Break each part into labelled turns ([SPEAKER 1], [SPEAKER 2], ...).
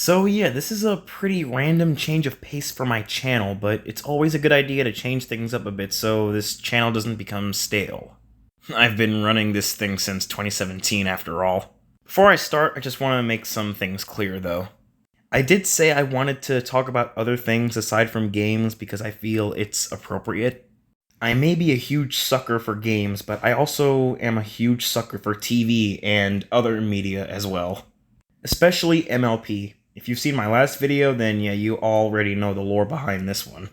[SPEAKER 1] So yeah, this is a pretty random change of pace for my channel, but it's always a good idea to change things up a bit so this channel doesn't become stale. I've been running this thing since 2017 after all. Before I start, I just want to make some things clear though. I did say I wanted to talk about other things aside from games because I feel it's appropriate. I may be a huge sucker for games, but I also am a huge sucker for TV and other media as well. Especially MLP. If you've seen my last video, then yeah, you already know the lore behind this one.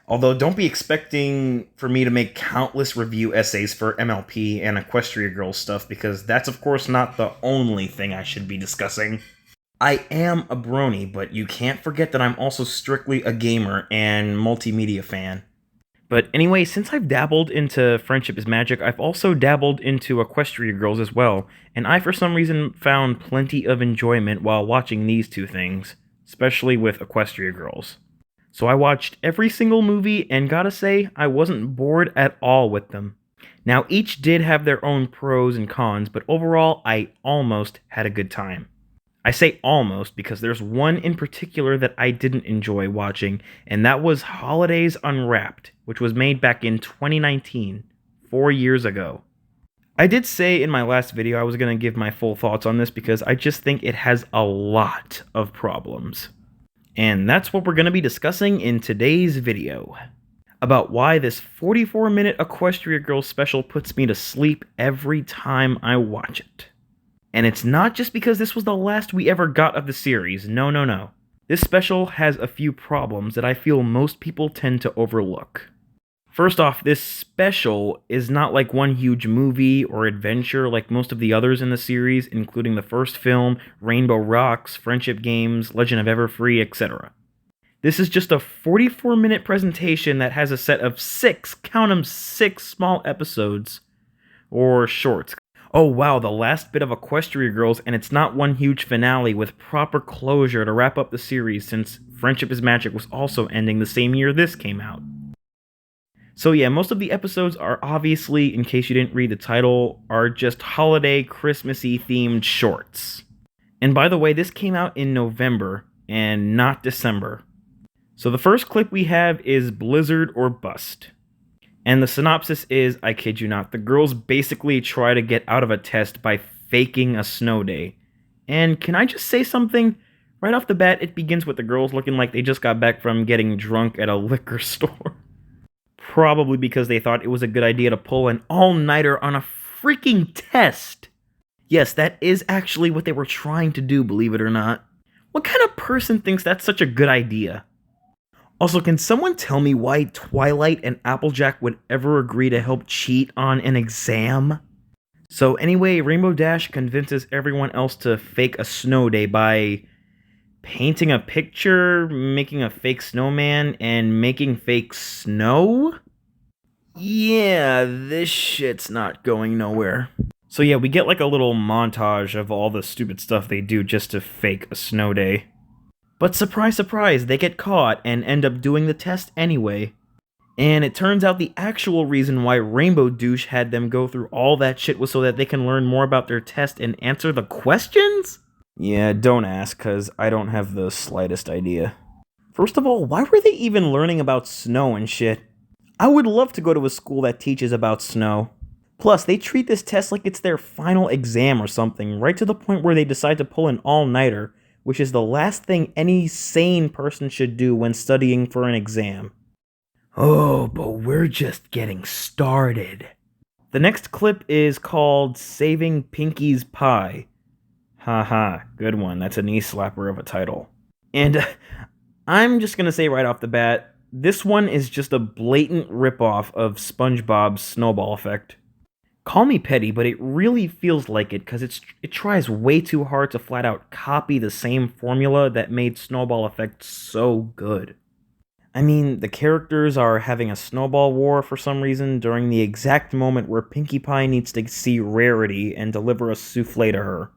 [SPEAKER 1] Although, don't be expecting for me to make countless review essays for MLP and Equestria Girls stuff, because that's of course not the only thing I should be discussing. I am a brony, but you can't forget that I'm also strictly a gamer and multimedia fan. But anyway, since I've dabbled into Friendship is Magic, I've also dabbled into Equestria Girls as well, and I for some reason found plenty of enjoyment while watching these two things, especially with Equestria Girls. So I watched every single movie, and gotta say, I wasn't bored at all with them. Now, each did have their own pros and cons, but overall, I almost had a good time. I say almost because there's one in particular that I didn't enjoy watching, and that was Holidays Unwrapped, which was made back in 2019, 4 years ago. I did say in my last video I was going to give my full thoughts on this because I just think it has a lot of problems. And that's what we're going to be discussing in today's video. About why this 44-minute Equestria Girls special puts me to sleep every time I watch it. And it's not just because this was the last we ever got of the series, no. This special has a few problems that I feel most people tend to overlook. First off, this special is not like one huge movie or adventure like most of the others in the series, including the first film, Rainbow Rocks, Friendship Games, Legend of Everfree, etc. This is just a 44-minute presentation that has a set of 6, count 'em, 6 small episodes, or shorts. Oh wow, the last bit of Equestria Girls, and it's not one huge finale with proper closure to wrap up the series since Friendship is Magic was also ending the same year this came out. So yeah, most of the episodes are obviously, in case you didn't read the title, are just holiday, Christmassy themed shorts. And by the way, this came out in November and not December. So the first clip we have is Blizzard or Bust. And the synopsis is, I kid you not, the girls basically try to get out of a test by faking a snow day. And can I just say something? Right off the bat, it begins with the girls looking like they just got back from getting drunk at a liquor store. Probably because they thought it was a good idea to pull an all-nighter on a freaking test. Yes, that is actually what they were trying to do, believe it or not. What kind of person thinks that's such a good idea? Also, can someone tell me why Twilight and Applejack would ever agree to help cheat on an exam? So anyway, Rainbow Dash convinces everyone else to fake a snow day by painting a picture, making a fake snowman, and making fake snow? Yeah, this shit's not going nowhere. So yeah, we get like a little montage of all the stupid stuff they do just to fake a snow day. But surprise, surprise, they get caught and end up doing the test anyway. And it turns out the actual reason why Rainbow Douche had them go through all that shit was so that they can learn more about their test and answer the questions? Yeah, don't ask, cause I don't have the slightest idea. First of all, why were they even learning about snow and shit? I would love to go to a school that teaches about snow. Plus, they treat this test like it's their final exam or something, right to the point where they decide to pull an all-nighter, which is the last thing any sane person should do when studying for an exam. Oh, but we're just getting started. The next clip is called Saving Pinky's Pie. Haha, good one. That's a knee slapper of a title. And I'm just gonna say right off the bat, this one is just a blatant ripoff of SpongeBob's Snowball Effect. Call me petty, but it really feels like it because it tries way too hard to flat out copy the same formula that made Snowball Effect so good. I mean, the characters are having a snowball war for some reason during the exact moment where Pinkie Pie needs to see Rarity and deliver a souffle to her.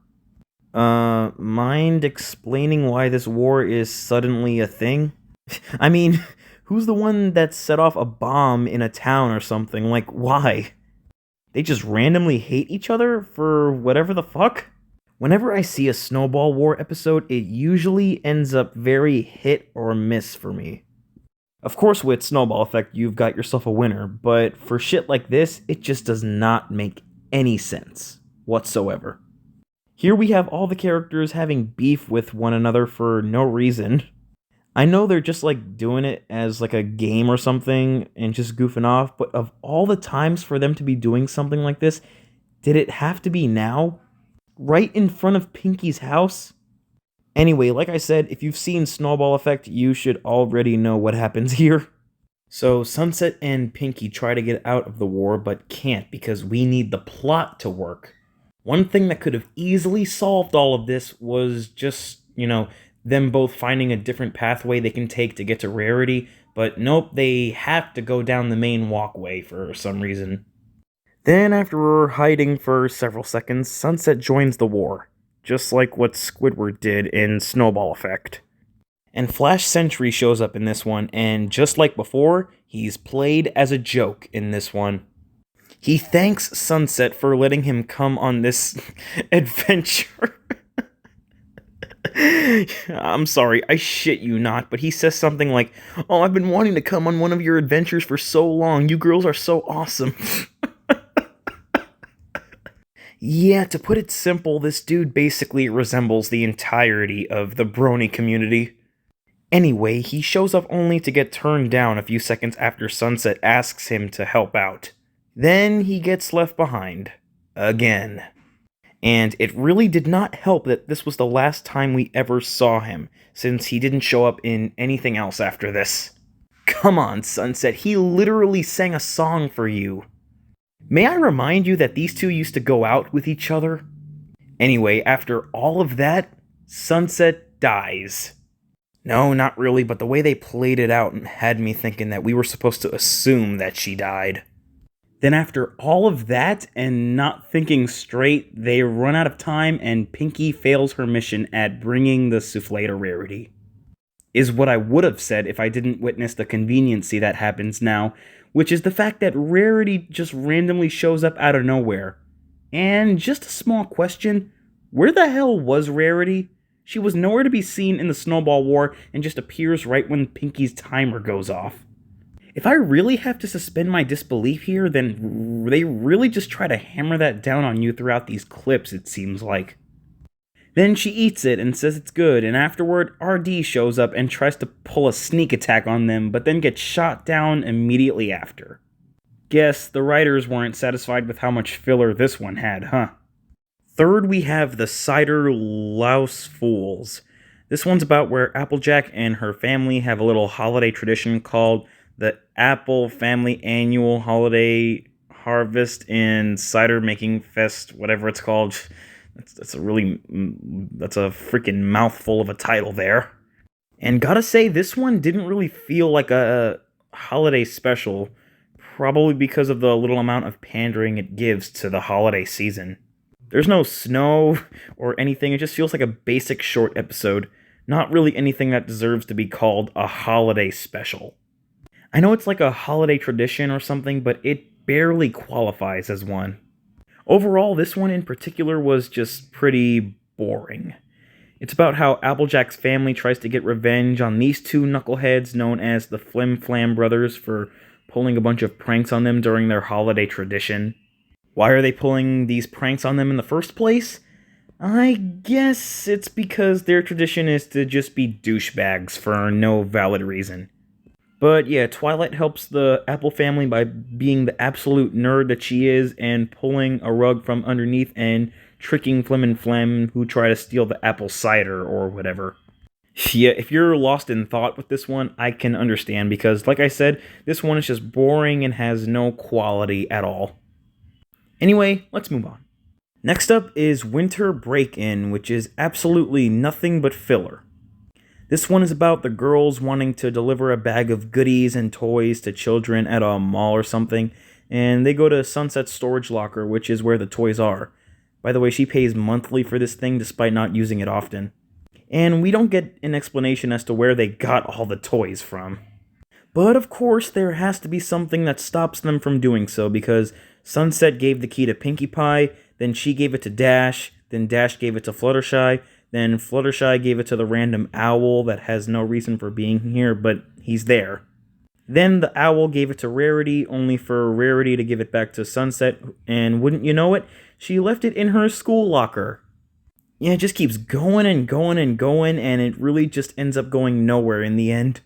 [SPEAKER 1] Mind explaining why this war is suddenly a thing? I mean, who's the one that set off a bomb in a town or something? Like, why? They just randomly hate each other for whatever the fuck? Whenever I see a Snowball War episode, it usually ends up very hit or miss for me. Of course, with Snowball Effect, you've got yourself a winner, but for shit like this, it just does not make any sense whatsoever. Here we have all the characters having beef with one another for no reason. I know they're just like doing it as like a game or something and just goofing off, but of all the times for them to be doing something like this, did it have to be now? Right in front of Pinky's house? Anyway, like I said, if you've seen Snowball Effect, you should already know what happens here. So Sunset and Pinky try to get out of the war, but can't because we need the plot to work. One thing that could have easily solved all of this was just, them both finding a different pathway they can take to get to Rarity, but nope, they have to go down the main walkway for some reason. Then, after hiding for several seconds, Sunset joins the war, just like what Squidward did in Snowball Effect. And Flash Sentry shows up in this one, and just like before, he's played as a joke in this one. He thanks Sunset for letting him come on this adventure. I'm sorry, I shit you not, but he says something like, "Oh, I've been wanting to come on one of your adventures for so long. You girls are so awesome." Yeah, to put it simple, this dude basically resembles the entirety of the brony community. Anyway, he shows up only to get turned down a few seconds after Sunset asks him to help out. Then he gets left behind. Again. And it really did not help that this was the last time we ever saw him, since he didn't show up in anything else after this. Come on, Sunset, he literally sang a song for you. May I remind you that these two used to go out with each other? Anyway, after all of that, Sunset dies. No, not really, but the way they played it out had me thinking that we were supposed to assume that she died. Then after all of that, and not thinking straight, they run out of time and Pinky fails her mission at bringing the souffle to Rarity. Is what I would have said if I didn't witness the conveniency that happens now, which is the fact that Rarity just randomly shows up out of nowhere. And just a small question, where the hell was Rarity? She was nowhere to be seen in the Snowball War and just appears right when Pinky's timer goes off. If I really have to suspend my disbelief here, then they really just try to hammer that down on you throughout these clips, it seems like. Then she eats it and says it's good, and afterward, RD shows up and tries to pull a sneak attack on them, but then gets shot down immediately after. Guess the writers weren't satisfied with how much filler this one had, huh? Third, we have the Cider Louse Fools. This one's about where Applejack and her family have a little holiday tradition called the Apple Family Annual Holiday Harvest and Cider Making Fest, whatever it's called. That's a freaking mouthful of a title there. And gotta say, this one didn't really feel like a holiday special, probably because of the little amount of pandering it gives to the holiday season. There's no snow or anything, it just feels like a basic short episode, not really anything that deserves to be called a holiday special. I know it's like a holiday tradition or something, but it barely qualifies as one. Overall, this one in particular was just pretty boring. It's about how Applejack's family tries to get revenge on these two knuckleheads known as the Flim Flam Brothers for pulling a bunch of pranks on them during their holiday tradition. Why are they pulling these pranks on them in the first place? I guess it's because their tradition is to just be douchebags for no valid reason. But yeah, Twilight helps the Apple family by being the absolute nerd that she is and pulling a rug from underneath and tricking Flim and Flem who try to steal the apple cider or whatever. Yeah, if you're lost in thought with this one, I can understand because, like I said, this one is just boring and has no quality at all. Anyway, let's move on. Next up is Winter Break-In, which is absolutely nothing but filler. This one is about the girls wanting to deliver a bag of goodies and toys to children at a mall or something, and they go to Sunset's storage locker, which is where the toys are. By the way, she pays monthly for this thing despite not using it often. And we don't get an explanation as to where they got all the toys from. But of course, there has to be something that stops them from doing so, because Sunset gave the key to Pinkie Pie, then she gave it to Dash, then Dash gave it to Fluttershy, then Fluttershy gave it to the random owl that has no reason for being here, but he's there. Then the owl gave it to Rarity, only for Rarity to give it back to Sunset, and wouldn't you know it, she left it in her school locker. Yeah, it just keeps going and going and going, and it really just ends up going nowhere in the end.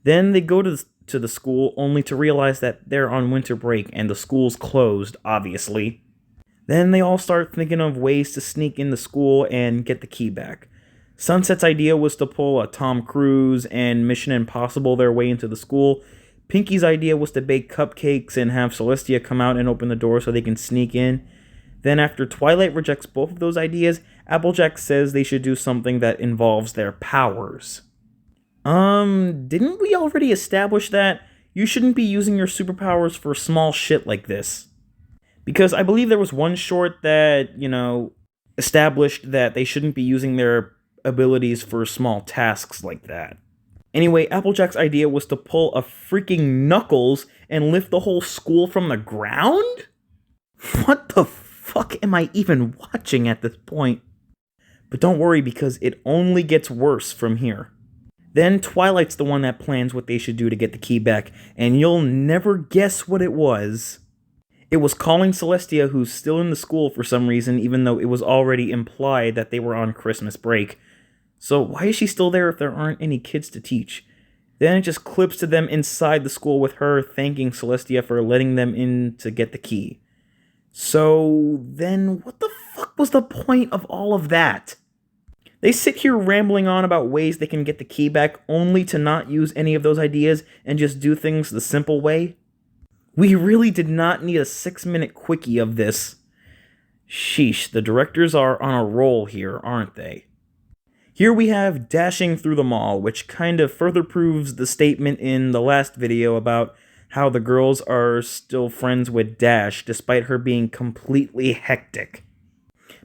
[SPEAKER 1] Then they go to the school, only to realize that they're on winter break, and the school's closed, obviously. Then they all start thinking of ways to sneak in the school and get the key back. Sunset's idea was to pull a Tom Cruise and Mission Impossible their way into the school. Pinky's idea was to bake cupcakes and have Celestia come out and open the door so they can sneak in. Then after Twilight rejects both of those ideas, Applejack says they should do something that involves their powers. Didn't we already establish that? You shouldn't be using your superpowers for small shit like this. Because I believe there was one short that, established that they shouldn't be using their abilities for small tasks like that. Anyway, Applejack's idea was to pull a freaking Knuckles and lift the whole school from the ground? What the fuck am I even watching at this point? But don't worry, because it only gets worse from here. Then Twilight's the one that plans what they should do to get the key back, and you'll never guess what it was. It was calling Celestia, who's still in the school for some reason, even though it was already implied that they were on Christmas break. So why is she still there if there aren't any kids to teach? Then it just clips to them inside the school with her thanking Celestia for letting them in to get the key. So then what the fuck was the point of all of that? They sit here rambling on about ways they can get the key back only to not use any of those ideas and just do things the simple way? We really did not need a 6-minute quickie of this. Sheesh, the directors are on a roll here, aren't they? Here we have Dashing Through the Mall, which kind of further proves the statement in the last video about how the girls are still friends with Dash, despite her being completely hectic.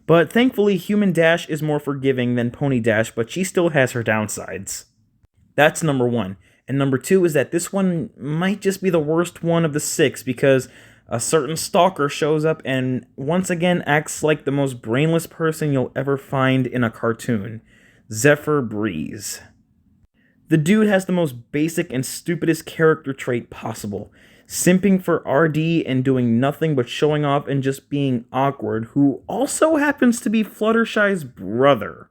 [SPEAKER 1] But thankfully, Human Dash is more forgiving than Pony Dash, but she still has her downsides. That's number 1. And number 2 is that this one might just be the worst one of the 6, because a certain stalker shows up and once again acts like the most brainless person you'll ever find in a cartoon. Zephyr Breeze. The dude has the most basic and stupidest character trait possible. Simping for RD and doing nothing but showing off and just being awkward, who also happens to be Fluttershy's brother.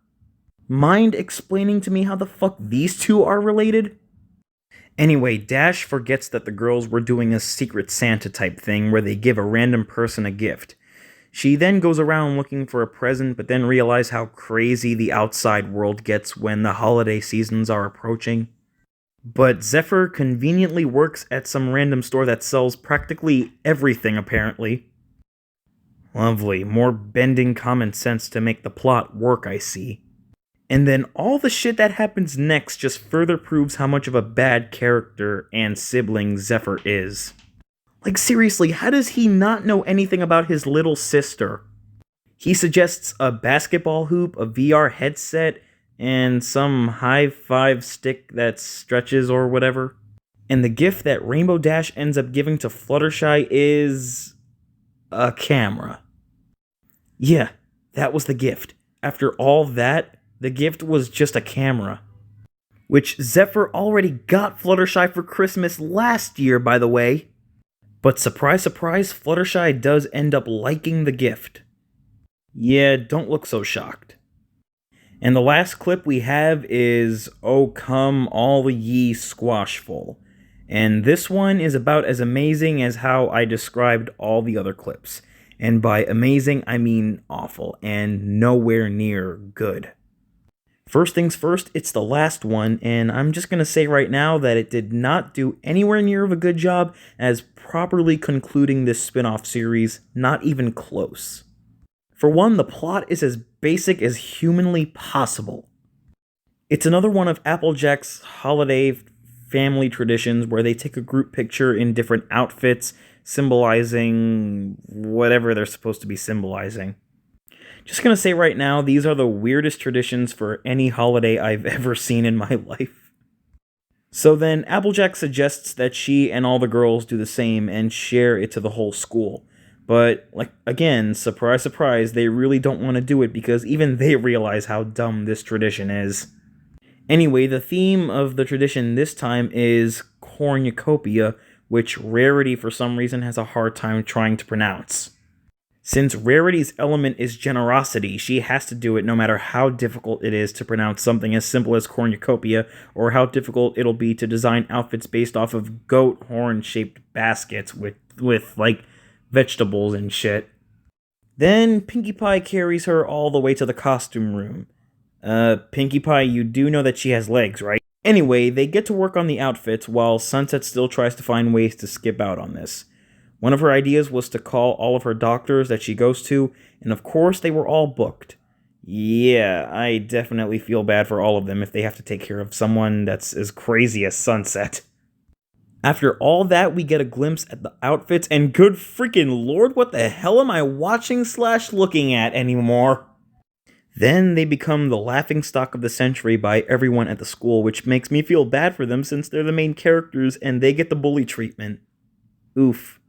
[SPEAKER 1] Mind explaining to me how the fuck these two are related? Anyway, Dash forgets that the girls were doing a Secret Santa type thing where they give a random person a gift. She then goes around looking for a present, but then realizes how crazy the outside world gets when the holiday seasons are approaching. But Zephyr conveniently works at some random store that sells practically everything, apparently. Lovely, more bending common sense to make the plot work, I see. And then all the shit that happens next just further proves how much of a bad character and sibling Zephyr is. Like seriously, how does he not know anything about his little sister? He suggests a basketball hoop, a VR headset, and some high-five stick that stretches or whatever. And the gift that Rainbow Dash ends up giving to Fluttershy is a camera. Yeah, that was the gift. After all that, the gift was just a camera. Which Zephyr already got Fluttershy for Christmas last year, by the way. But surprise, surprise, Fluttershy does end up liking the gift. Yeah, don't look so shocked. And the last clip we have is "Oh Come All Ye Squashful." And this one is about as amazing as how I described all the other clips. And by amazing, I mean awful, and nowhere near good. First things first, it's the last one, and I'm just going to say right now that it did not do anywhere near of a good job as properly concluding this spin-off series, not even close. For one, the plot is as basic as humanly possible. It's another one of Applejack's holiday family traditions where they take a group picture in different outfits, symbolizing whatever they're supposed to be symbolizing. Just gonna say right now, these are the weirdest traditions for any holiday I've ever seen in my life. So then, Applejack suggests that she and all the girls do the same and share it to the whole school. But, like, again, surprise, surprise, they really don't want to do it because even they realize how dumb this tradition is. Anyway, the theme of the tradition this time is cornucopia, which Rarity for some reason has a hard time trying to pronounce. Since Rarity's element is generosity, she has to do it no matter how difficult it is to pronounce something as simple as cornucopia, or how difficult it'll be to design outfits based off of goat horn-shaped baskets with like, vegetables and shit. Then Pinkie Pie carries her all the way to the costume room. Pinkie Pie, you do know that she has legs, right? Anyway, they get to work on the outfits while Sunset still tries to find ways to skip out on this. One of her ideas was to call all of her doctors that she goes to, and of course they were all booked. Yeah, I definitely feel bad for all of them if they have to take care of someone that's as crazy as Sunset. After all that, we get a glimpse at the outfits, and good freaking lord, what the hell am I watching / looking at anymore? Then they become the laughingstock of the century by everyone at the school, which makes me feel bad for them since they're the main characters and they get the bully treatment. Oof.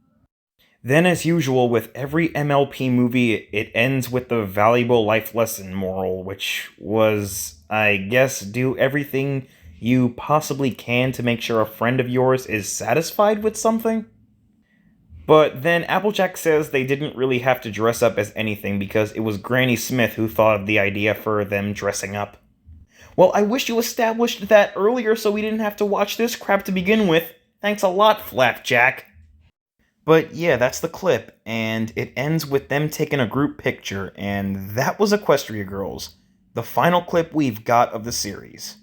[SPEAKER 1] Then, as usual, with every MLP movie, it ends with the valuable life lesson moral, which was, I guess, do everything you possibly can to make sure a friend of yours is satisfied with something? But then Applejack says they didn't really have to dress up as anything because it was Granny Smith who thought of the idea for them dressing up. Well, I wish you established that earlier so we didn't have to watch this crap to begin with. Thanks a lot, Flapjack. But yeah, that's the clip, and it ends with them taking a group picture, and that was Equestria Girls, the final clip we've got of the series.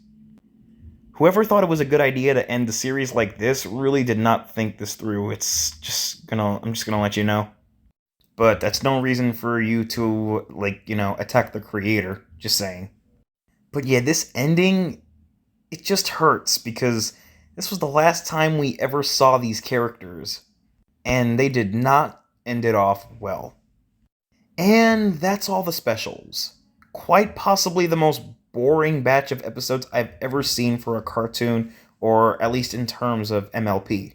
[SPEAKER 1] Whoever thought it was a good idea to end the series like this really did not think this through. I'm just gonna let you know. But that's no reason for you to, attack the creator, just saying. But yeah, this ending, it just hurts, because this was the last time we ever saw these characters. And they did not end it off well. And that's all the specials. Quite possibly the most boring batch of episodes I've ever seen for a cartoon, or at least in terms of MLP.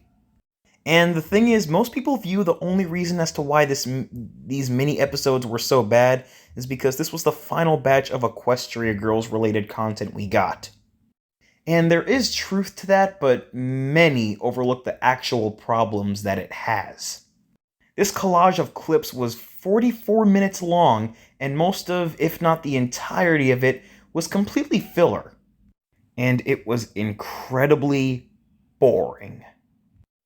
[SPEAKER 1] And the thing is, most people view the only reason as to why these mini episodes were so bad is because this was the final batch of Equestria Girls related content we got. And there is truth to that, but many overlook the actual problems that it has. This collage of clips was 44 minutes long, and most of, if not the entirety of it, was completely filler. And it was incredibly boring.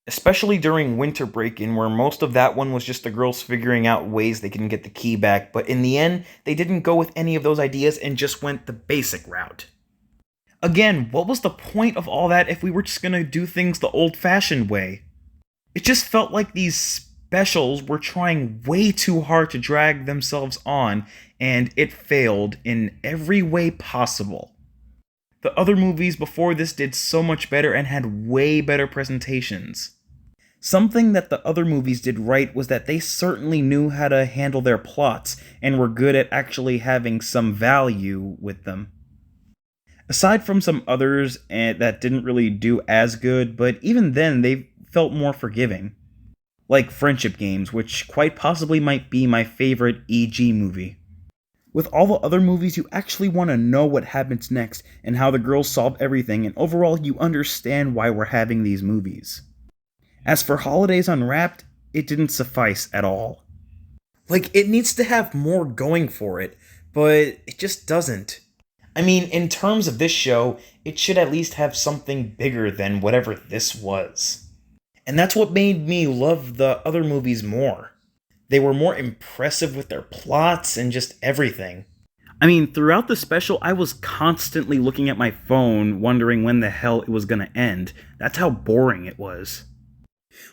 [SPEAKER 1] Especially during winter break-in, where most of that one was just the girls figuring out ways they can get the key back, but in the end, they didn't go with any of those ideas and just went the basic route. Again, what was the point of all that if we were just gonna do things the old-fashioned way? It just felt like these specials were trying way too hard to drag themselves on, and it failed in every way possible. The other movies before this did so much better and had way better presentations. Something that the other movies did right was that they certainly knew how to handle their plots, and were good at actually having some value with them. Aside from some others that didn't really do as good, but even then they felt more forgiving. Like Friendship Games, which quite possibly might be my favorite EG movie. With all the other movies, you actually want to know what happens next and how the girls solve everything, and overall you understand why we're having these movies. As for Holidays Unwrapped, it didn't suffice at all. Like, it needs to have more going for it, but it just doesn't. I mean, in terms of this show, it should at least have something bigger than whatever this was. And that's what made me love the other movies more. They were more impressive with their plots and just everything. I mean, throughout the special, I was constantly looking at my phone, wondering when the hell it was gonna end. That's how boring it was.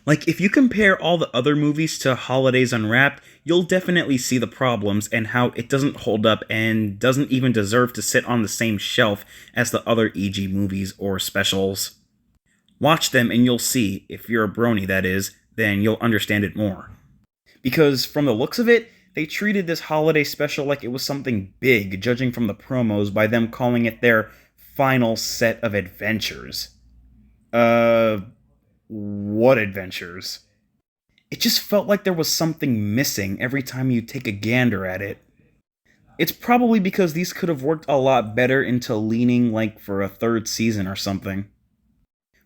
[SPEAKER 1] Like, if you compare all the other movies to Holidays Unwrapped, you'll definitely see the problems and how it doesn't hold up and doesn't even deserve to sit on the same shelf as the other EG movies or specials. Watch them and you'll see, if you're a brony that is, then you'll understand it more. Because from the looks of it, they treated this holiday special like it was something big, judging from the promos by them calling it their final set of adventures. What adventures?
[SPEAKER 2] It just felt like there was something missing every time you take a gander at it. It's probably because these could have worked a lot better into leaning like for a third season or something.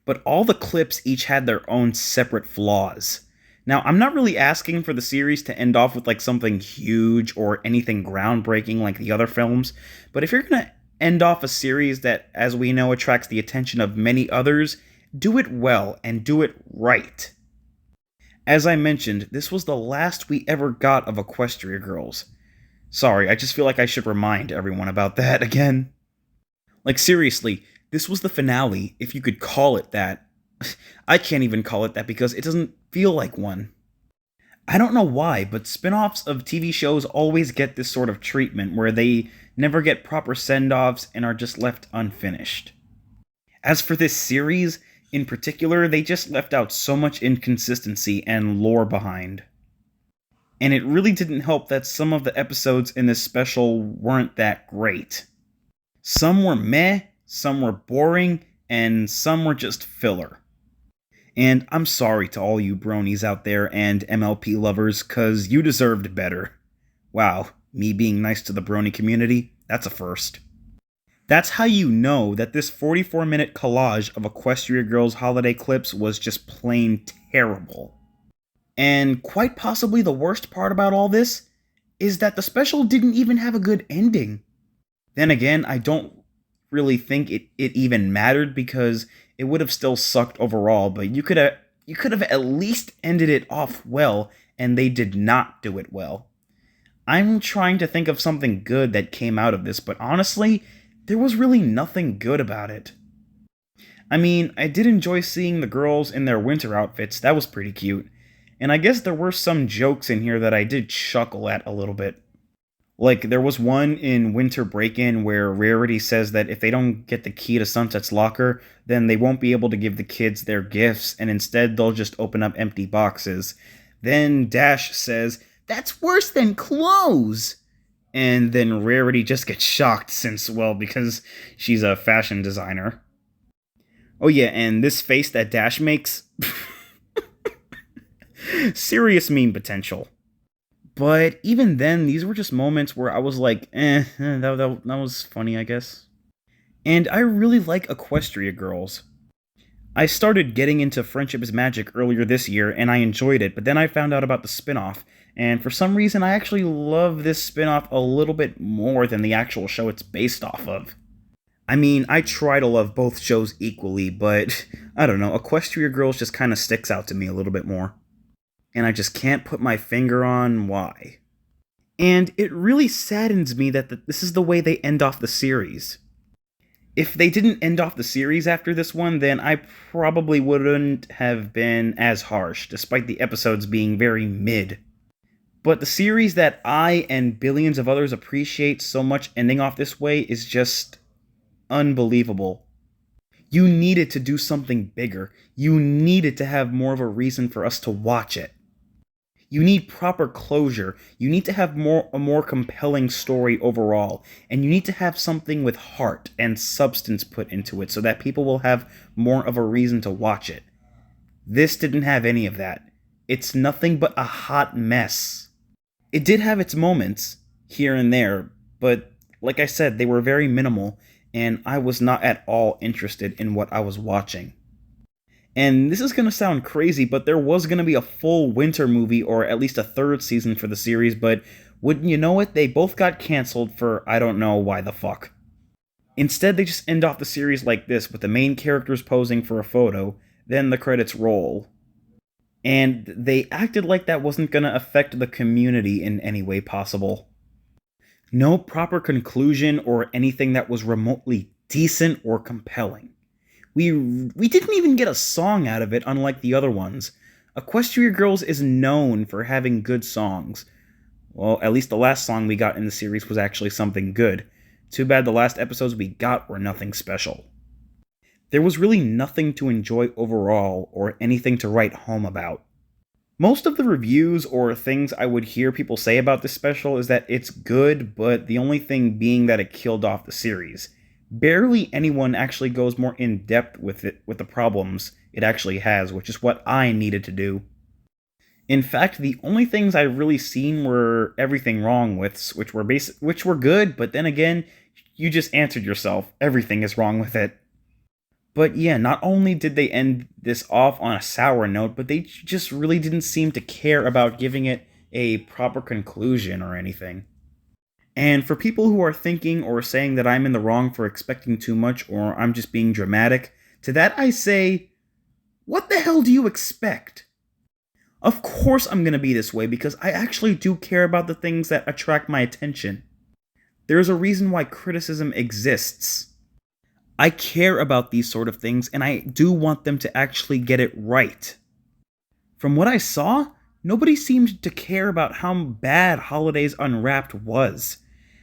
[SPEAKER 2] But all the clips each had their own separate flaws. Now, I'm not really asking for the series to end off with like something huge or anything groundbreaking like the other films, but if you're gonna end off a series that, as we know, attracts the attention of many others, do it well and do it right. As I mentioned, this was the last we ever got of Equestria Girls. Sorry, I just feel like I should remind everyone about that again. Like, seriously, this was the finale, if you could call it that. I can't even call it that because it doesn't feel like one. I don't know why, but spin offs of TV shows always get this sort of treatment where they never get proper send offs and are just left unfinished. As for this series, in particular, they just left out so much inconsistency and lore behind. And it really didn't help that some of the episodes in this special weren't that great. Some were meh, some were boring, and some were just filler. And I'm sorry to all you bronies out there and MLP lovers, cause you deserved better. Wow, me being nice to the brony community, that's a first. That's how you know that this 44-minute collage of Equestria Girls holiday clips was just plain terrible. And quite possibly the worst part about all this is that the special didn't even have a good ending. Then again, I don't really think it even mattered because it would have still sucked overall, but you could have at least ended it off well, and they did not do it well. I'm trying to think of something good that came out of this, but honestly, there was really nothing good about it. I mean, I did enjoy seeing the girls in their winter outfits, that was pretty cute, and I guess there were some jokes in here that I did chuckle at a little bit. Like, there was one in Winter Break-In where Rarity says that if they don't get the key to Sunset's locker, then they won't be able to give the kids their gifts, and instead they'll just open up empty boxes. Then Dash says, "That's worse than clothes!" And then Rarity just gets shocked since, well, because she's a fashion designer. Oh yeah, and this face that Dash makes... serious meme potential. But even then, these were just moments where I was like, that was funny, I guess. And I really like Equestria Girls. I started getting into Friendship is Magic earlier this year, and I enjoyed it, but then I found out about the spin-off, and for some reason I actually love this spin-off a little bit more than the actual show it's based off of. I mean, I try to love both shows equally, but I don't know, Equestria Girls just kind of sticks out to me a little bit more. And I just can't put my finger on why. And it really saddens me that this is the way they end off the series. If they didn't end off the series after this one, then I probably wouldn't have been as harsh, despite the episodes being very mid. But the series that I and billions of others appreciate so much ending off this way is just unbelievable. You needed to do something bigger. You needed to have more of a reason for us to watch it. You need proper closure. You need to have a more compelling story overall. And you need to have something with heart and substance put into it so that people will have more of a reason to watch it. This didn't have any of that. It's nothing but a hot mess. It did have its moments, here and there, but like I said, they were very minimal, and I was not at all interested in what I was watching. And this is going to sound crazy, but there was going to be a full winter movie, or at least a third season for the series, but wouldn't you know it, they both got cancelled for I don't know why the fuck. Instead, they just end off the series like this, with the main characters posing for a photo, then the credits roll. And they acted like that wasn't going to affect the community in any way possible. No proper conclusion or anything that was remotely decent or compelling. We didn't even get a song out of it, unlike the other ones. Equestria Girls is known for having good songs. Well, at least the last song we got in the series was actually something good. Too bad the last episodes we got were nothing special. There was really nothing to enjoy overall, or anything to write home about. Most of the reviews or things I would hear people say about this special is that it's good, but the only thing being that it killed off the series. Barely anyone actually goes more in depth with the problems it actually has, which is what I needed to do. In fact, the only things I really seen were everything wrong with, which were good, but then again, you just answered yourself. Everything is wrong with it. But yeah, not only did they end this off on a sour note, but they just really didn't seem to care about giving it a proper conclusion or anything. And for people who are thinking or saying that I'm in the wrong for expecting too much or I'm just being dramatic, to that I say, what the hell do you expect? Of course I'm gonna be this way because I actually do care about the things that attract my attention. There's a reason why criticism exists. I care about these sort of things and I do want them to actually get it right. From what I saw, nobody seemed to care about how bad Holidays Unwrapped was.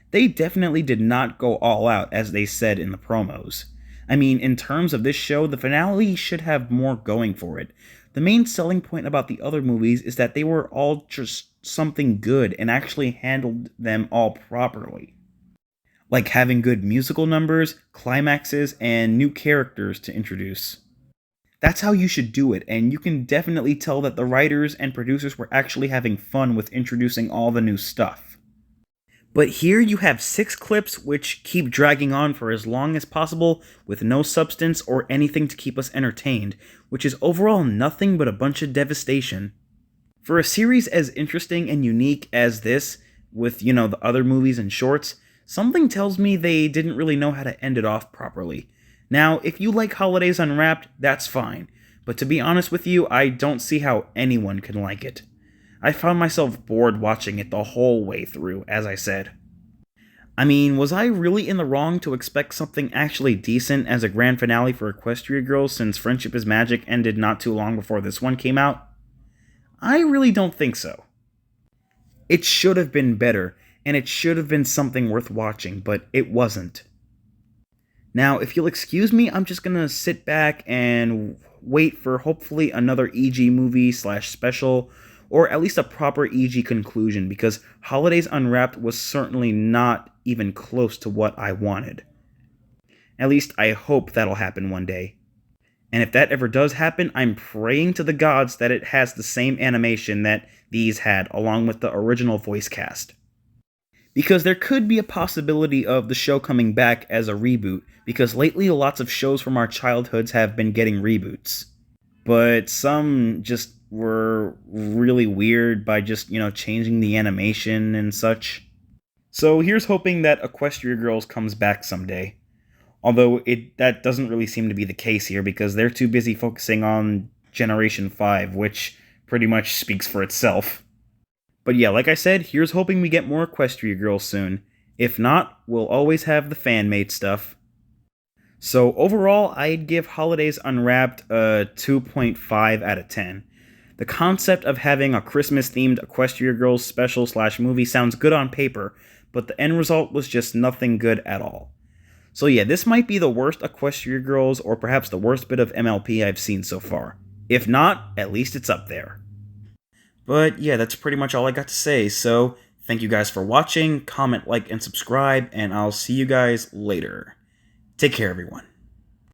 [SPEAKER 2] They definitely did not go all out, as they said in the promos. I mean, in terms of this show, the finale should have more going for it. The main selling point about the other movies is that they were all just something good and actually handled them all properly. Like having good musical numbers, climaxes, and new characters to introduce. That's how you should do it, and you can definitely tell that the writers and producers were actually having fun with introducing all the new stuff. But here you have 6 clips which keep dragging on for as long as possible with no substance or anything to keep us entertained, which is overall nothing but a bunch of devastation. For a series as interesting and unique as this, with, the other movies and shorts, something tells me they didn't really know how to end it off properly. Now, if you like Holidays Unwrapped, that's fine, but to be honest with you, I don't see how anyone can like it. I found myself bored watching it the whole way through, as I said. I mean, was I really in the wrong to expect something actually decent as a grand finale for Equestria Girls since Friendship is Magic ended not too long before this one came out? I really don't think so. It should have been better, and it should have been something worth watching, but it wasn't. Now, if you'll excuse me, I'm just gonna sit back and wait for hopefully another EG movie / special, or at least a proper EG conclusion, because Holidays Unwrapped was certainly not even close to what I wanted. At least I hope that'll happen one day. And if that ever does happen, I'm praying to the gods that it has the same animation that these had, along with the original voice cast. Because there could be a possibility of the show coming back as a reboot, because lately lots of shows from our childhoods have been getting reboots. But some just were really weird by just, changing the animation and such. So here's hoping that Equestria Girls comes back someday. Although that doesn't really seem to be the case here, because they're too busy focusing on Generation 5, which pretty much speaks for itself. But yeah, like I said, here's hoping we get more Equestria Girls soon. If not, we'll always have the fan-made stuff. So overall, I'd give Holidays Unwrapped a 2.5 out of 10. The concept of having a Christmas-themed Equestria Girls special / movie sounds good on paper, but the end result was just nothing good at all. So yeah, this might be the worst Equestria Girls, or perhaps the worst bit of MLP I've seen so far. If not, at least it's up there. But yeah, that's pretty much all I got to say, so thank you guys for watching, comment, like, and subscribe, and I'll see you guys later. Take care, everyone.